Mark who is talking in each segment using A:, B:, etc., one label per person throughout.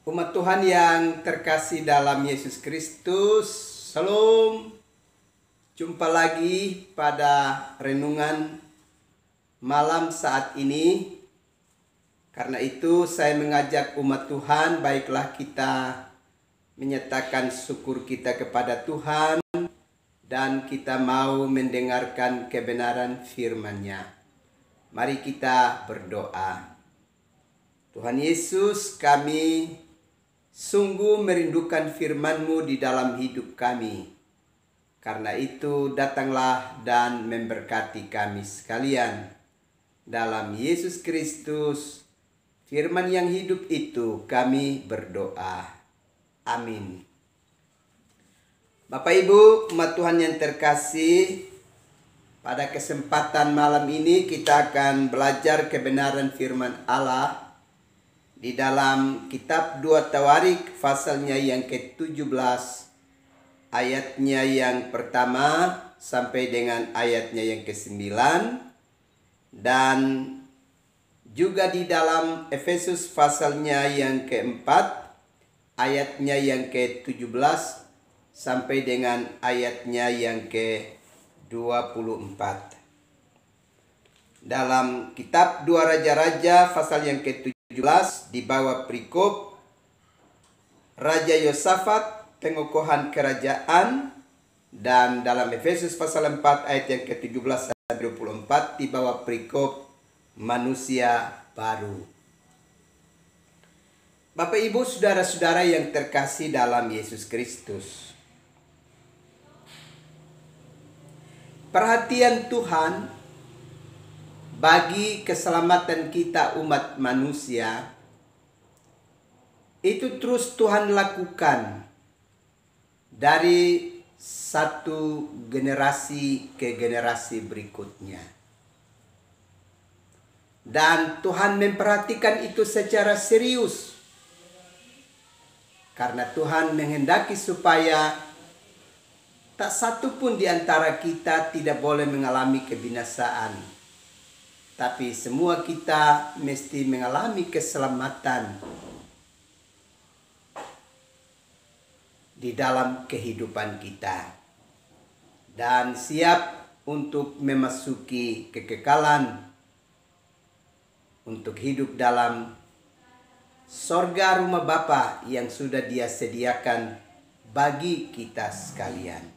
A: Umat Tuhan yang terkasih dalam Yesus Kristus, Shalom. Jumpa lagi pada renungan malam saat ini. Karena itu saya mengajak umat Tuhan, baiklah kita menyatakan syukur kita kepada Tuhan dan kita mau mendengarkan kebenaran firman-Nya. Mari kita berdoa. Tuhan Yesus, kami sungguh merindukan firman-Mu di dalam hidup kami. Karena itu datanglah dan memberkati kami sekalian. Dalam Yesus Kristus, firman yang hidup itu kami berdoa. Amin. Bapak Ibu, umat Tuhan yang terkasih, pada kesempatan malam ini kita akan belajar kebenaran firman Allah di dalam kitab 2 Tawarik pasalnya yang ke-17 ayatnya yang pertama sampai dengan ayatnya yang ke-9, dan juga di dalam Efesus pasalnya yang ke-4 ayatnya yang ke-17 sampai dengan ayatnya yang ke-24. Dalam kitab 2 Raja-Raja pasal yang ke-17 di bawah perikop Raja Yosafat pengokohan kerajaan, dan dalam Efesus pasal 4 ayat yang ke-17 sampai 24 di bawah perikop manusia baru. Bapak Ibu saudara-saudara yang terkasih dalam Yesus Kristus, perhatian Tuhan bagi keselamatan kita umat manusia itu terus Tuhan lakukan dari satu generasi ke generasi berikutnya. Dan Tuhan memperhatikan itu secara serius. Karena Tuhan menghendaki supaya tak satu pun di antara kita tidak boleh mengalami kebinasaan. Tapi semua kita mesti mengalami keselamatan di dalam kehidupan kita. Dan siap untuk memasuki kekekalan, untuk hidup dalam sorga rumah Bapa yang sudah Dia sediakan bagi kita sekalian.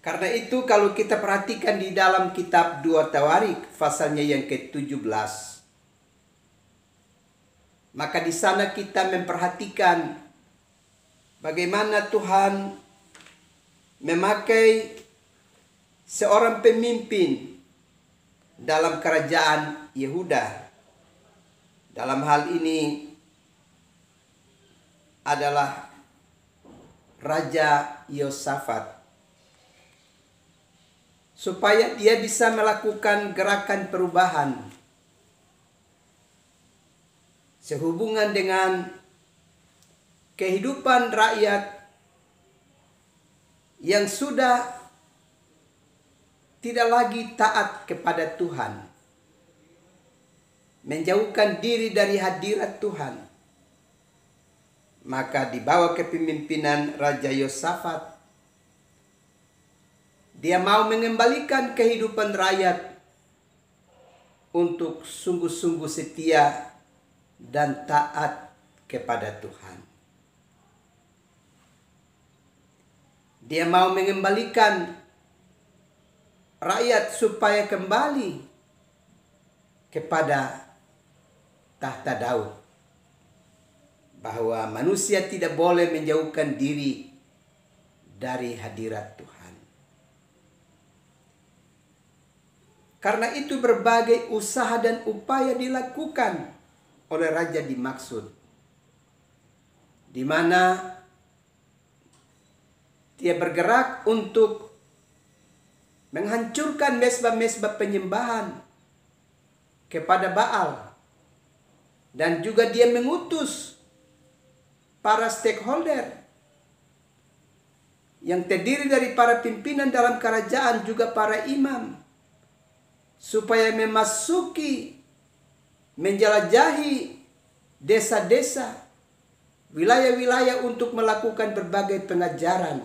A: Karena itu kalau kita perhatikan di dalam kitab 2 Tawarik pasalnya yang ke-17, maka di sana kita memperhatikan bagaimana Tuhan memakai seorang pemimpin dalam kerajaan Yehuda. Dalam hal ini adalah Raja Yosafat, supaya dia bisa melakukan gerakan perubahan sehubungan dengan kehidupan rakyat yang sudah tidak lagi taat kepada Tuhan, menjauhkan diri dari hadirat Tuhan. Maka di bawah kepemimpinan Raja Yosafat, dia mau mengembalikan kehidupan rakyat untuk sungguh-sungguh setia dan taat kepada Tuhan. Dia mau mengembalikan rakyat supaya kembali kepada tahta Daud, bahwa manusia tidak boleh menjauhkan diri dari hadirat Tuhan. Karena itu berbagai usaha dan upaya dilakukan oleh raja dimaksud, di mana dia bergerak untuk menghancurkan mezbah-mezbah penyembahan kepada Baal, dan juga dia mengutus para stakeholder yang terdiri dari para pimpinan dalam kerajaan, juga para imam, supaya memasuki menjelajahi desa-desa, wilayah-wilayah untuk melakukan berbagai pengajaran,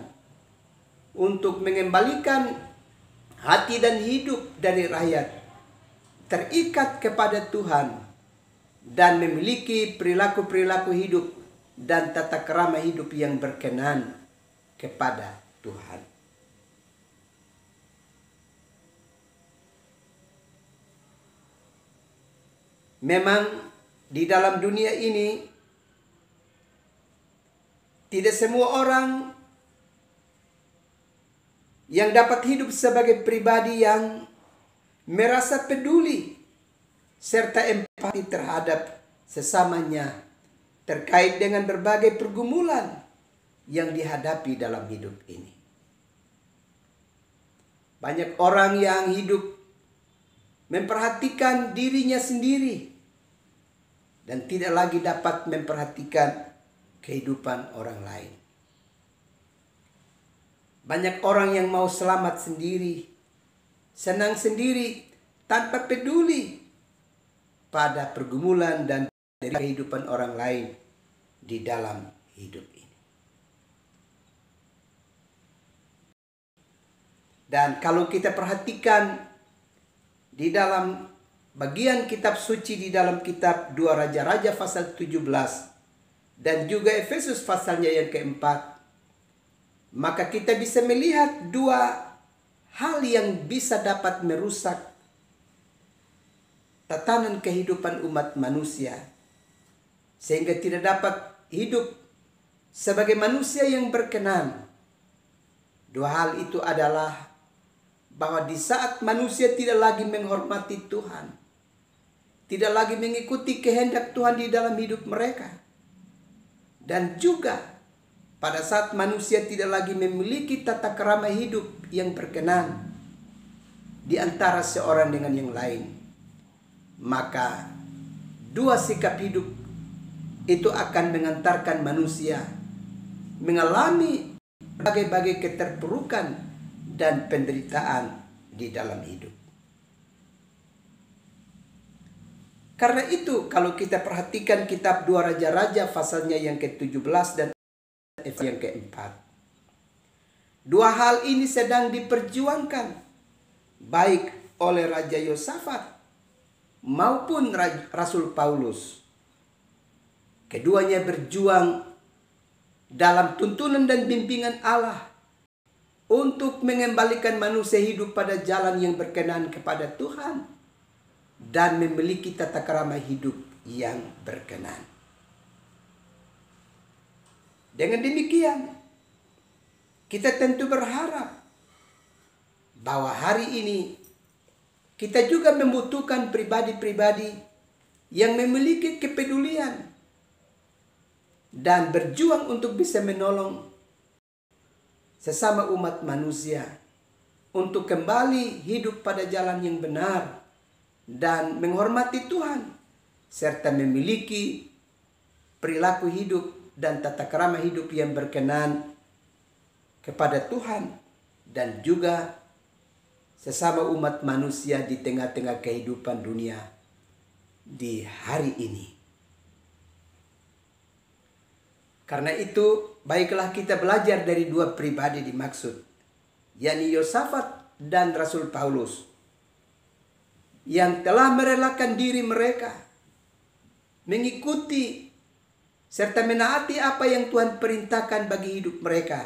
A: untuk mengembalikan hati dan hidup dari rakyat terikat kepada Tuhan dan memiliki perilaku-perilaku hidup dan tata krama hidup yang berkenan kepada Tuhan. Memang di dalam dunia ini tidak semua orang yang dapat hidup sebagai pribadi yang merasa peduli serta empati terhadap sesamanya terkait dengan berbagai pergumulan yang dihadapi dalam hidup ini. Banyak orang yang hidup memperhatikan dirinya sendiri dan tidak lagi dapat memperhatikan kehidupan orang lain. Banyak orang yang mau selamat sendiri, senang sendiri, tanpa peduli pada pergumulan dan dari kehidupan orang lain di dalam hidup ini. Dan kalau kita perhatikan di dalam bagian kitab suci di dalam kitab 2 Raja-Raja pasal 17 dan juga Efesus pasalnya yang keempat, maka kita bisa melihat dua hal yang bisa dapat merusak tatanan kehidupan umat manusia sehingga tidak dapat hidup sebagai manusia yang berkenan. Dua hal itu adalah bahwa di saat manusia tidak lagi menghormati Tuhan, tidak lagi mengikuti kehendak Tuhan di dalam hidup mereka, dan juga pada saat manusia tidak lagi memiliki tata krama hidup yang berkenan di antara seorang dengan yang lain, maka dua sikap hidup itu akan mengantarkan manusia mengalami berbagai-bagai keterpurukan dan penderitaan di dalam hidup. Karena itu kalau kita perhatikan kitab 2 Raja-Raja pasalnya yang ke-17 dan yang keempat, dua hal ini sedang diperjuangkan baik oleh Raja Yosafat maupun Rasul Paulus. Keduanya berjuang dalam tuntunan dan bimbingan Allah untuk mengembalikan manusia hidup pada jalan yang berkenan kepada Tuhan dan memiliki tata krama hidup yang berkenan. Dengan demikian, kita tentu berharap bahwa hari ini kita juga membutuhkan pribadi-pribadi yang memiliki kepedulian dan berjuang untuk bisa menolong sesama umat manusia untuk kembali hidup pada jalan yang benar dan menghormati Tuhan serta memiliki perilaku hidup dan tata krama hidup yang berkenan kepada Tuhan dan juga sesama umat manusia di tengah-tengah kehidupan dunia di hari ini. Karena itu, baiklah kita belajar dari dua pribadi dimaksud, yakni Yosafat dan Rasul Paulus, yang telah merelakan diri mereka mengikuti serta menaati apa yang Tuhan perintahkan bagi hidup mereka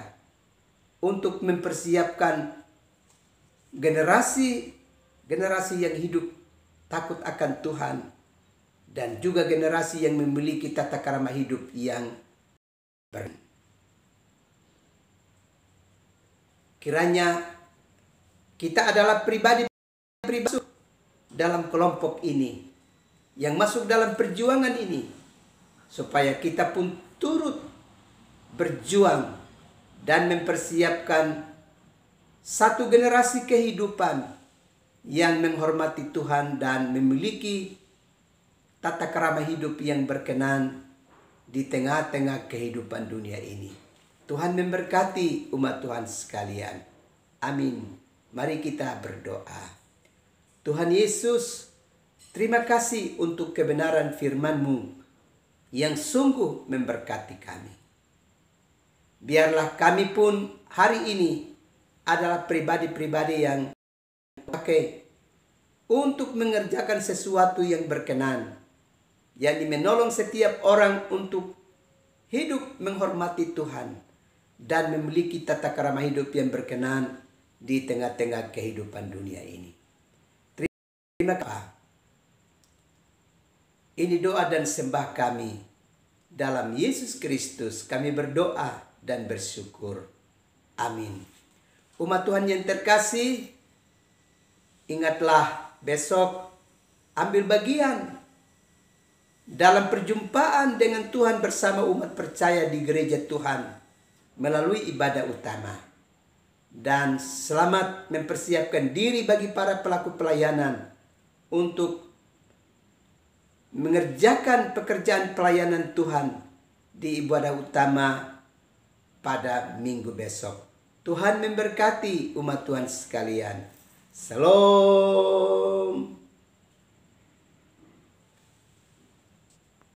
A: untuk mempersiapkan generasi yang hidup takut akan Tuhan dan juga generasi yang memiliki tata krama hidup yang kiranya kita adalah pribadi dalam kelompok ini yang masuk dalam perjuangan ini, supaya kita pun turut berjuang dan mempersiapkan satu generasi kehidupan yang menghormati Tuhan dan memiliki tata krama hidup yang berkenan di tengah-tengah kehidupan dunia ini. Tuhan memberkati umat Tuhan sekalian. Amin. Mari kita berdoa. Tuhan Yesus, Terima kasih untuk kebenaran firman-Mu yang sungguh memberkati kami. Biarlah kami pun hari ini adalah pribadi-pribadi yang pakai untuk mengerjakan sesuatu yang berkenan, yang menolong setiap orang untuk hidup menghormati Tuhan dan memiliki tata krama hidup yang berkenan di tengah-tengah kehidupan dunia ini. Terima kasih. Ini doa dan sembah kami. Dalam Yesus Kristus kami berdoa dan bersyukur. Amin. Umat Tuhan yang terkasih, ingatlah besok ambil bagian dalam perjumpaan dengan Tuhan bersama umat percaya di gereja Tuhan melalui ibadah utama. Dan selamat mempersiapkan diri bagi para pelaku pelayanan untuk mengerjakan pekerjaan pelayanan Tuhan di ibadah utama pada minggu besok. Tuhan memberkati umat Tuhan sekalian. Shalom.